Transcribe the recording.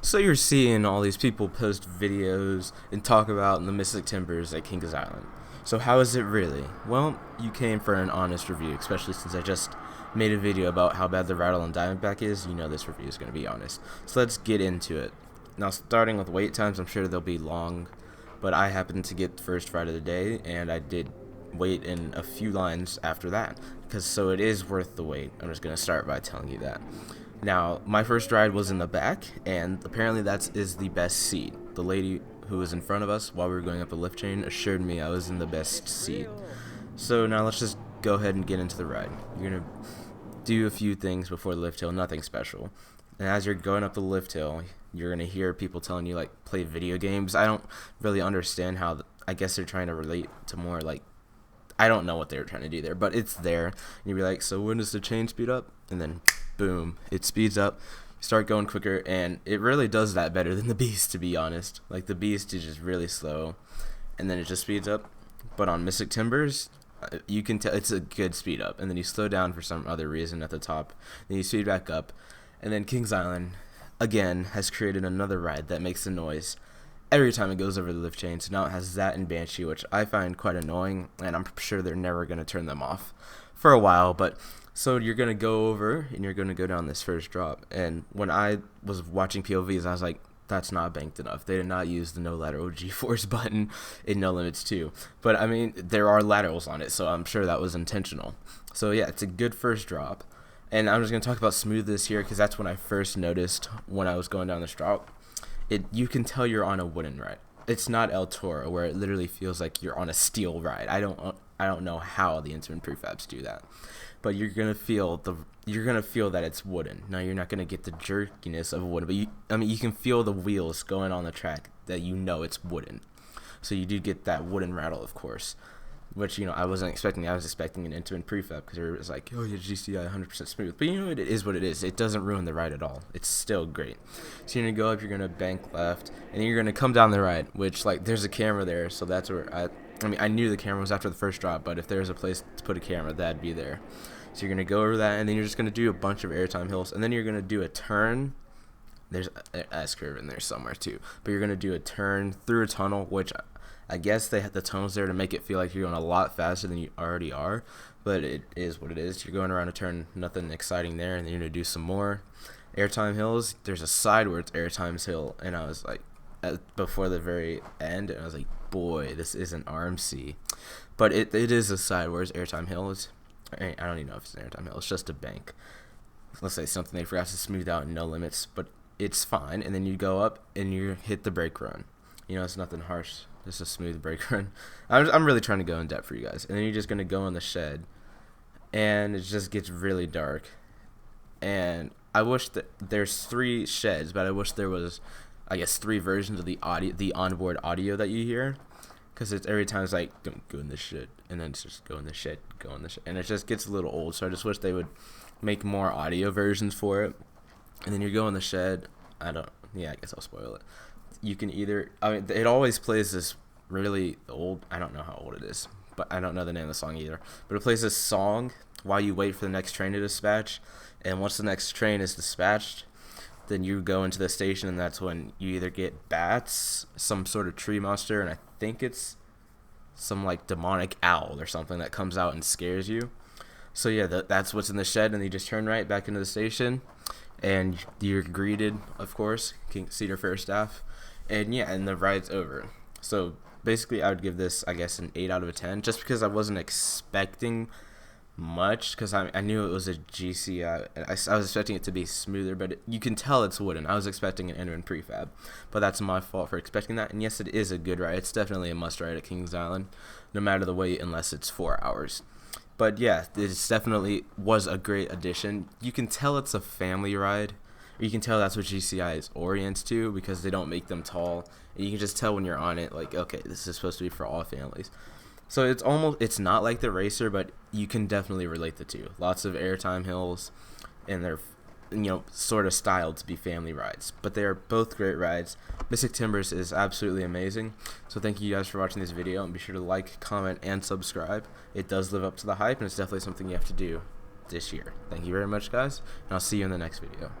So you're seeing all these people post videos and talk about the Mystic Timbers at Kings Island. So how is it really? Well, you came for an honest review, especially since I just made a video about how bad the Rattle on Diamondback is. You know this review is going to be honest. So let's get into it. Now, starting with wait times, I'm sure they'll be long, but I happened to get the first ride of the day, and I did wait in a few lines after that, so it is worth the wait. I'm just going to start by telling you that. Now, my first ride was in the back, and apparently that is the best seat. The lady who was in front of us while we were going up the lift chain assured me I was in the best seat. So now let's just go ahead and get into the ride. You're going to do a few things before the lift hill, nothing special. And as you're going up the lift hill, you're going to hear people telling you, like, play video games. I don't really understand how, I guess they're trying to relate to more, like, I don't know what they were trying to do there, but it's there. And you'll be like, so when does the chain speed up? And then, boom, it speeds up. You start going quicker, and it really does that better than the Beast, to be honest. Like, the Beast is just really slow, and then it just speeds up. But on Mystic Timbers, you can tell it's a good speed up, and then you slow down for some other reason at the top. Then you speed back up, and then Kings Island, again, has created another ride that makes a noise every time it goes over the lift chain. So now it has that and Banshee, which I find quite annoying, and I'm sure they're never going to turn them off for a while. But so you're going to go over, and you're going to go down this first drop. And when I was watching POVs, I was like, that's not banked enough. They did not use the no lateral G-force button in No Limits 2. But, I mean, there are laterals on it, so I'm sure that was intentional. So, yeah, it's a good first drop. And I'm just going to talk about smoothness here, because that's when I first noticed when I was going down this drop. You can tell you're on a wooden ride. It's not El Toro, where it literally feels like you're on a steel ride. I don't know how the instrument prefabs do that, but you're gonna feel that it's wooden. Now, you're not gonna get the jerkiness of wood, but you can feel the wheels going on the track, that you know it's wooden. So you do get that wooden rattle, of course, which, I wasn't expecting. I was expecting an intimate prefab, because it was like, oh yeah, GCI 100% smooth. But it is what it is. It doesn't ruin the ride at all. It's still great. So you're gonna go up, you're gonna bank left, and then you're gonna come down the ride, which, like, there's a camera there, so that's where I knew the camera was after the first drop, but if there's a place to put a camera, that'd be there. So you're gonna go over that, and then you're just gonna do a bunch of airtime hills, and then you're gonna do a turn. There's an S-curve in there somewhere too, but you're gonna do a turn through a tunnel, which I guess they had the tunnels there to make it feel like you're going a lot faster than you already are, but it is what it is. You're going around a turn, nothing exciting there, and then you're going to do some more airtime hills. There's a sideways airtime hill, and I was like, before the very end, and I was like, boy, this isn't RMC. But it is a sideways airtime hill. I don't even know if it's an airtime hill. It's just a bank. Let's say something they forgot to smooth out in No Limits, but it's fine. And then you go up, and you hit the brake run. It's nothing harsh. Just a smooth brake run. I'm really trying to go in depth for you guys. And then you're just going to go in the shed. And it just gets really dark. And I wish that there's 3 sheds, but I wish there was, I guess, 3 versions of the onboard audio that you hear. Because it's every time it's like, don't go in the shed. And then it's just go in the shed, go in the shed. And it just gets a little old. So I just wish they would make more audio versions for it. And then you go in the shed. I guess I'll spoil it. You can either, it always plays this really old, I don't know how old it is, but I don't know the name of the song either, but it plays this song while you wait for the next train to dispatch, and once the next train is dispatched, then you go into the station, and that's when you either get bats, some sort of tree monster, and I think it's some, like, demonic owl or something that comes out and scares you. So yeah, that's what's in the shed, and you just turn right back into the station, and you're greeted, of course, Cedar Fair staff. And yeah, and the ride's over. So basically, I would give this, I guess, an 8 out of 10, just because I wasn't expecting much, because I knew it was a GCI. I was expecting it to be smoother, but you can tell it's wooden. I was expecting an Enderman prefab, but that's my fault for expecting that. And yes, it is a good ride. It's definitely a must ride at Kings Island, no matter the wait, unless it's 4 hours. But yeah, it definitely was a great addition. You can tell it's a family ride. You can tell that's what GCI is oriented to, because they don't make them tall. And you can just tell when you're on it, like, okay, this is supposed to be for all families. So it's not like the Racer, but you can definitely relate the two. Lots of airtime hills, and they're, sort of styled to be family rides. But they are both great rides. Mystic Timbers is absolutely amazing. So thank you guys for watching this video, and be sure to like, comment, and subscribe. It does live up to the hype, and it's definitely something you have to do this year. Thank you very much, guys, and I'll see you in the next video.